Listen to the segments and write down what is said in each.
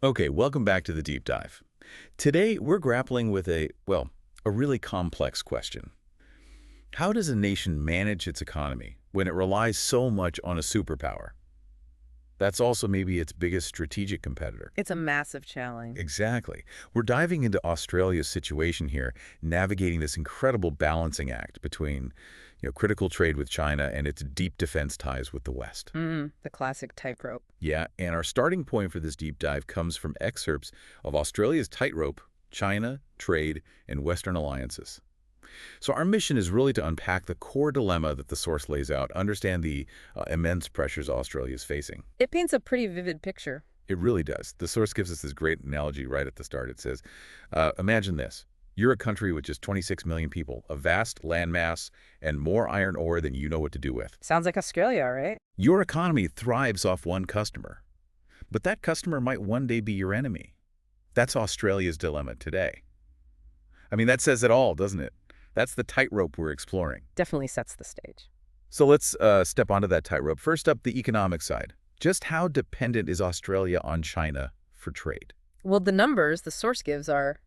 Okay, welcome back to the deep dive. Today, we're grappling with a really complex question. How does a nation manage its economy when it relies so much on a superpower? That's also maybe its biggest strategic competitor. It's a massive challenge. Exactly. We're diving into Australia's situation here, navigating this incredible balancing act between, critical trade with China and its deep defense ties with the West. The classic tightrope. Yeah, and our starting point for this deep dive comes from excerpts of Australia's tightrope, China, trade, and Western alliances. So our mission is really to unpack the core dilemma that the source lays out, understand the immense pressures Australia is facing. It paints a pretty vivid picture. It really does. The source gives us this great analogy right at the start. It says, imagine this. You're a country with just 26 million people, a vast landmass, and more iron ore than you know what to do with. Sounds like Australia, right? Your economy thrives off one customer, but that customer might one day be your enemy. That's Australia's dilemma today. I mean, that says it all, doesn't it? That's the tightrope we're exploring. Definitely sets the stage. So let's step onto that tightrope. First up, the economic side. Just how dependent is Australia on China for trade? Well, the numbers the source gives are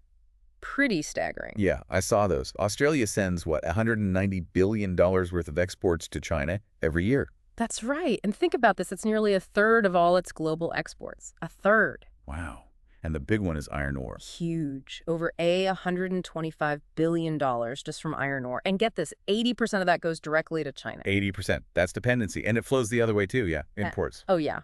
pretty staggering. Yeah, I saw those. Australia sends, what, $190 billion worth of exports to China every year. That's right. And think about this. It's nearly a third of all its global exports. A third. Wow. And the big one is iron ore. Huge. Over $125 billion just from iron ore. And get this, 80% of that goes directly to China. 80%. That's dependency. And it flows the other way too, yeah. Imports. Oh, yeah.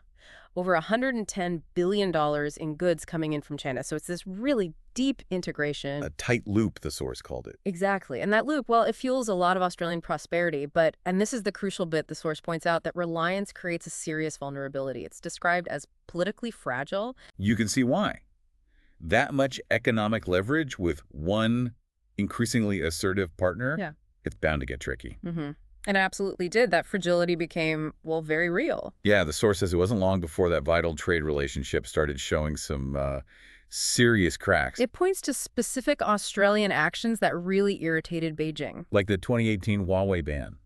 Over $110 billion in goods coming in from China. So it's this really deep integration. A tight loop, the source called it. Exactly. And that loop, well, it fuels a lot of Australian prosperity. And this is the crucial bit the source points out, that reliance creates a serious vulnerability. It's described as politically fragile. You can see why. That much economic leverage with one increasingly assertive partner, it's bound to get tricky. And it absolutely did. That fragility became, well, very real. Yeah, the source says it wasn't long before that vital trade relationship started showing some serious cracks. It points to specific Australian actions that really irritated Beijing. Like the 2018 Huawei ban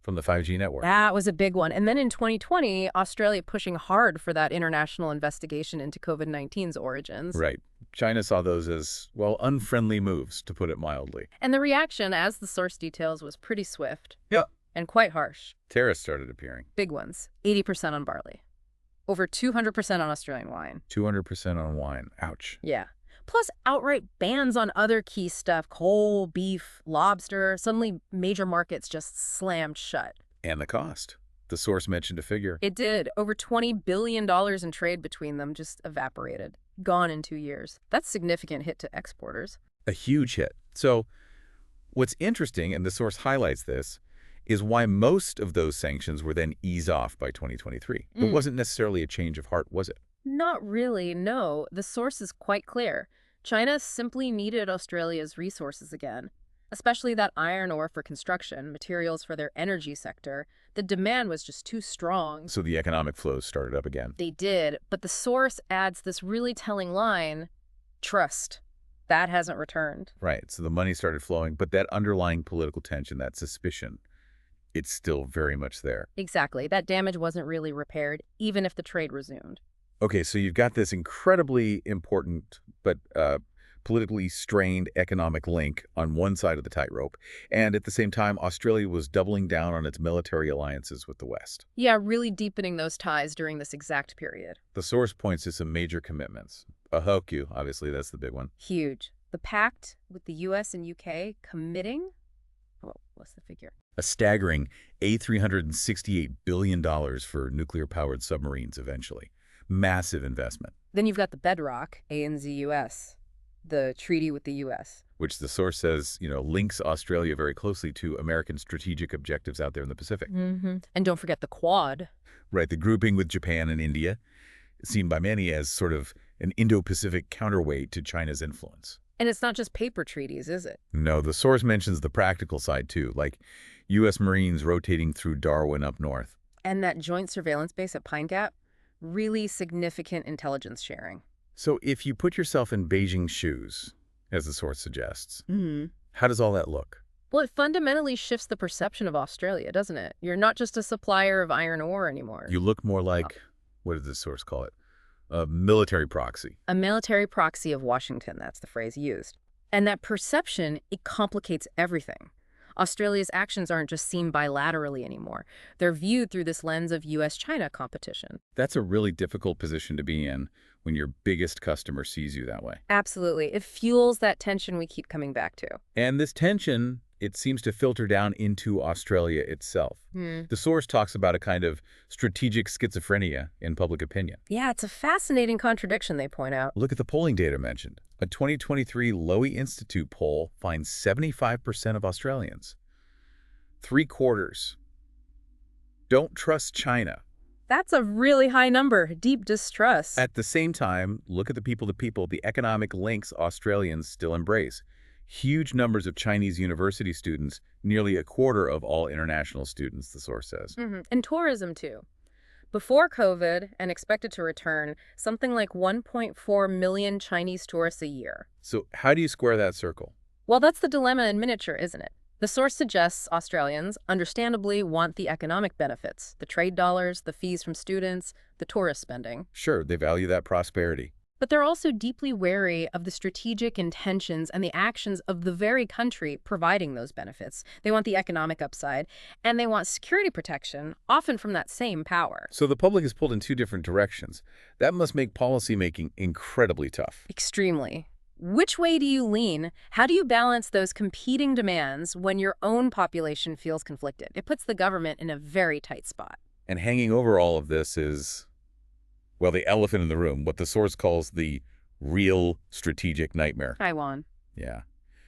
from the 5G network. That was a big one. And then in 2020, Australia pushing hard for that international investigation into COVID-19's origins. Right. China saw those as, well, unfriendly moves, to put it mildly. And the reaction, as the source details, was pretty swift. Yeah. And quite harsh. Tariffs started appearing. Big ones. 80% on barley. Over 200% on Australian wine. 200% on wine. Ouch. Yeah. Plus outright bans on other key stuff, coal, beef, lobster. Suddenly, major markets just slammed shut. And the cost. The source mentioned a figure. It did. Over $20 billion in trade between them just evaporated. Gone in 2 years. That's a significant hit to exporters. A huge hit. So what's interesting, and the source highlights this, is why most of those sanctions were then eased off by 2023. It wasn't necessarily a change of heart, was it? Not really, no. The source is quite clear. China simply needed Australia's resources again, especially that iron ore for construction, materials for their energy sector. The demand was just too strong. So the economic flows started up again. They did, but the source adds this really telling line, trust. That hasn't returned. Right, so the money started flowing, but that underlying political tension, that suspicion, it's still very much there. Exactly. That damage wasn't really repaired, even if the trade resumed. Okay, so you've got this incredibly important but politically strained economic link on one side of the tightrope, and at the same time, Australia was doubling down on its military alliances with the West. Yeah, really deepening those ties during this exact period. The source points to some major commitments. AUKUS, obviously, that's the big one. Huge. The pact with the U.S. and U.K. committing, well, what's the figure? A staggering $368 billion for nuclear-powered submarines eventually. Massive investment. Then you've got the bedrock, ANZUS, the treaty with the U.S. Which the source says, links Australia very closely to American strategic objectives out there in the Pacific. And don't forget the Quad. Right, the grouping with Japan and India, seen by many as sort of an Indo-Pacific counterweight to China's influence. And it's not just paper treaties, is it? No, the source mentions the practical side too, like U.S. Marines rotating through Darwin up north. And that joint surveillance base at Pine Gap, really significant intelligence sharing. So if you put yourself in Beijing's shoes, as the source suggests, how does all that look? Well, it fundamentally shifts the perception of Australia, doesn't it? You're not just a supplier of iron ore anymore. You look more like, what did the source call it? A military proxy. A military proxy of Washington, that's the phrase used. And that perception, it complicates everything. Australia's actions aren't just seen bilaterally anymore. They're viewed through this lens of U.S.-China competition. That's a really difficult position to be in when your biggest customer sees you that way. Absolutely. It fuels that tension we keep coming back to. And this tension, it seems to filter down into Australia itself. The source talks about a kind of strategic schizophrenia in public opinion. Yeah, it's a fascinating contradiction, they point out. Look at the polling data mentioned. A 2023 Lowy Institute poll finds 75% of Australians, 3/4, don't trust China. That's a really high number. Deep distrust. At the same time, look at the people-to-people, the economic links Australians still embrace. Huge numbers of Chinese university students, nearly 1/4 of all international students, the source says. And tourism, too. Before COVID, and expected to return, something like 1.4 million Chinese tourists a year. So how do you square that circle? Well, that's the dilemma in miniature, isn't it? The source suggests Australians, understandably, want the economic benefits, the trade dollars, the fees from students, the tourist spending. Sure, they value that prosperity. But they're also deeply wary of the strategic intentions and the actions of the very country providing those benefits. They want the economic upside, and they want security protection, often from that same power. So the public is pulled in two different directions. That must make policymaking incredibly tough. Extremely. Which way do you lean? How do you balance those competing demands when your own population feels conflicted? It puts the government in a very tight spot. And hanging over all of this is, well, the elephant in the room, what the source calls the real strategic nightmare. Taiwan. Yeah.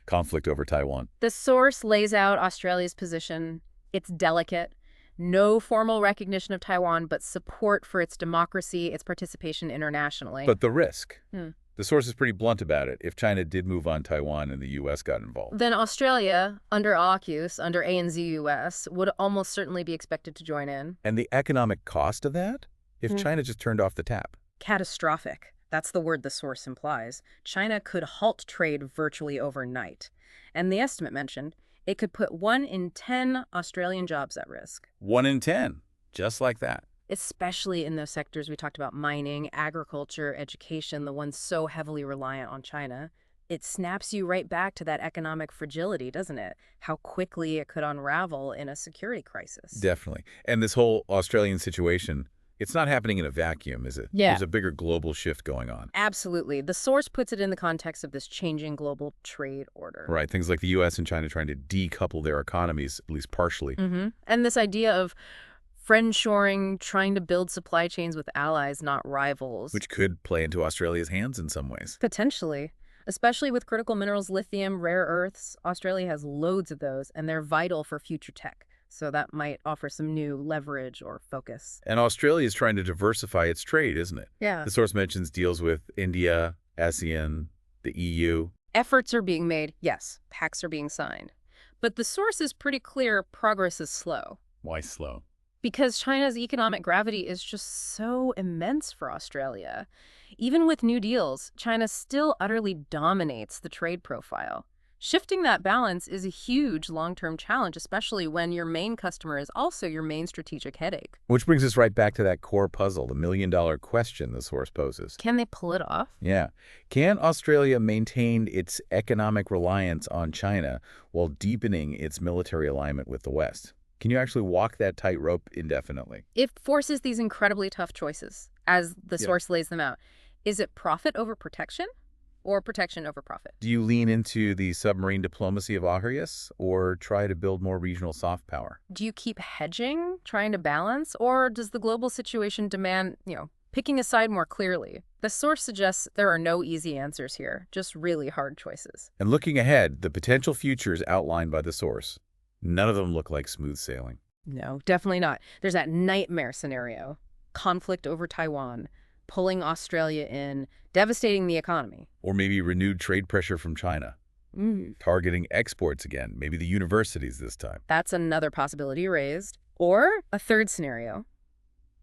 Conflict over Taiwan. The source lays out Australia's position. It's delicate. No formal recognition of Taiwan, but support for its democracy, its participation internationally. But the risk. The source is pretty blunt about it. If China did move on Taiwan and the U.S. got involved, then Australia, under AUKUS, under ANZ-US, would almost certainly be expected to join in. And the economic cost of that? If China just turned off the tap? Catastrophic. That's the word the source implies. China could halt trade virtually overnight. And the estimate mentioned, it could put 1 in 10 Australian jobs at risk. 1 in 10, just like that. Especially in those sectors we talked about, mining, agriculture, education, the ones so heavily reliant on China. It snaps you right back to that economic fragility, doesn't it? How quickly it could unravel in a security crisis. Definitely. And this whole Australian situation, it's not happening in a vacuum, is it? Yeah. There's a bigger global shift going on. Absolutely. The source puts it in the context of this changing global trade order. Right. Things like the U.S. and China trying to decouple their economies, at least partially. And this idea of friendshoring, trying to build supply chains with allies, not rivals. Which could play into Australia's hands in some ways. Potentially. Especially with critical minerals, lithium, rare earths. Australia has loads of those, and they're vital for future tech. So that might offer some new leverage or focus. And Australia is trying to diversify its trade, isn't it? Yeah. The source mentions deals with India, ASEAN, the EU. Efforts are being made, yes. Pacts are being signed. But the source is pretty clear progress is slow. Why slow? Because China's economic gravity is just so immense for Australia. Even with new deals, China still utterly dominates the trade profile. Shifting that balance is a huge long-term challenge, especially when your main customer is also your main strategic headache. Which brings us right back to that core puzzle, the million-dollar question the source poses. Can they pull it off? Yeah. Can Australia maintain its economic reliance on China while deepening its military alignment with the West? Can you actually walk that tightrope indefinitely? It forces these incredibly tough choices, as the source lays them out. Is it profit over protection? Or protection over profit? Do you lean into the submarine diplomacy of AUKUS or try to build more regional soft power? Do you keep hedging, trying to balance? Or does the global situation demand, picking a side more clearly? The source suggests there are no easy answers here, just really hard choices. And looking ahead, the potential futures outlined by the source, none of them look like smooth sailing. No, definitely not. There's that nightmare scenario. Conflict over Taiwan, pulling Australia in, devastating the economy. Or maybe renewed trade pressure from China. Targeting exports again, maybe the universities this time. That's another possibility raised. Or a third scenario.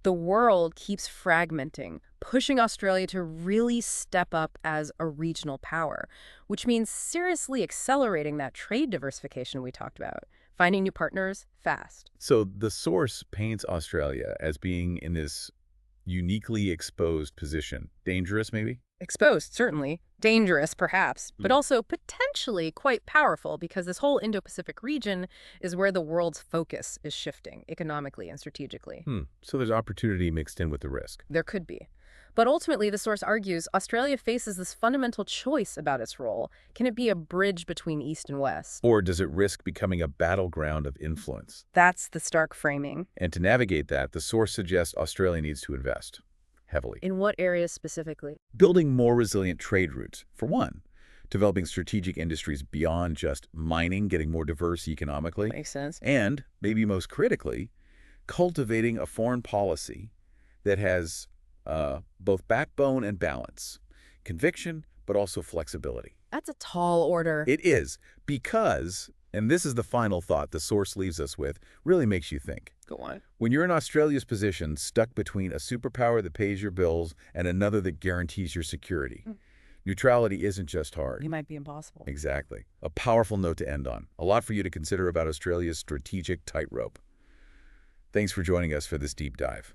The world keeps fragmenting, pushing Australia to really step up as a regional power, which means seriously accelerating that trade diversification we talked about, finding new partners fast. So the source paints Australia as being in this Uniquely exposed position. Dangerous, maybe? Exposed, certainly. Dangerous, perhaps. But also potentially quite powerful because this whole Indo-Pacific region is where the world's focus is shifting economically and strategically. So there's opportunity mixed in with the risk. There could be. But ultimately, the source argues Australia faces this fundamental choice about its role. Can it be a bridge between East and West? Or does it risk becoming a battleground of influence? That's the stark framing. And to navigate that, the source suggests Australia needs to invest heavily. In what areas specifically? Building more resilient trade routes, for one. Developing strategic industries beyond just mining, getting more diverse economically. Makes sense. And, maybe most critically, cultivating a foreign policy that has both backbone and balance. Conviction, but also flexibility. That's a tall order. It is, because, and this is the final thought the source leaves us with, really makes you think. Go on. When you're in Australia's position, stuck between a superpower that pays your bills and another that guarantees your security, neutrality isn't just hard. It might be impossible. Exactly. A powerful note to end on. A lot for you to consider about Australia's strategic tightrope. Thanks for joining us for this deep dive.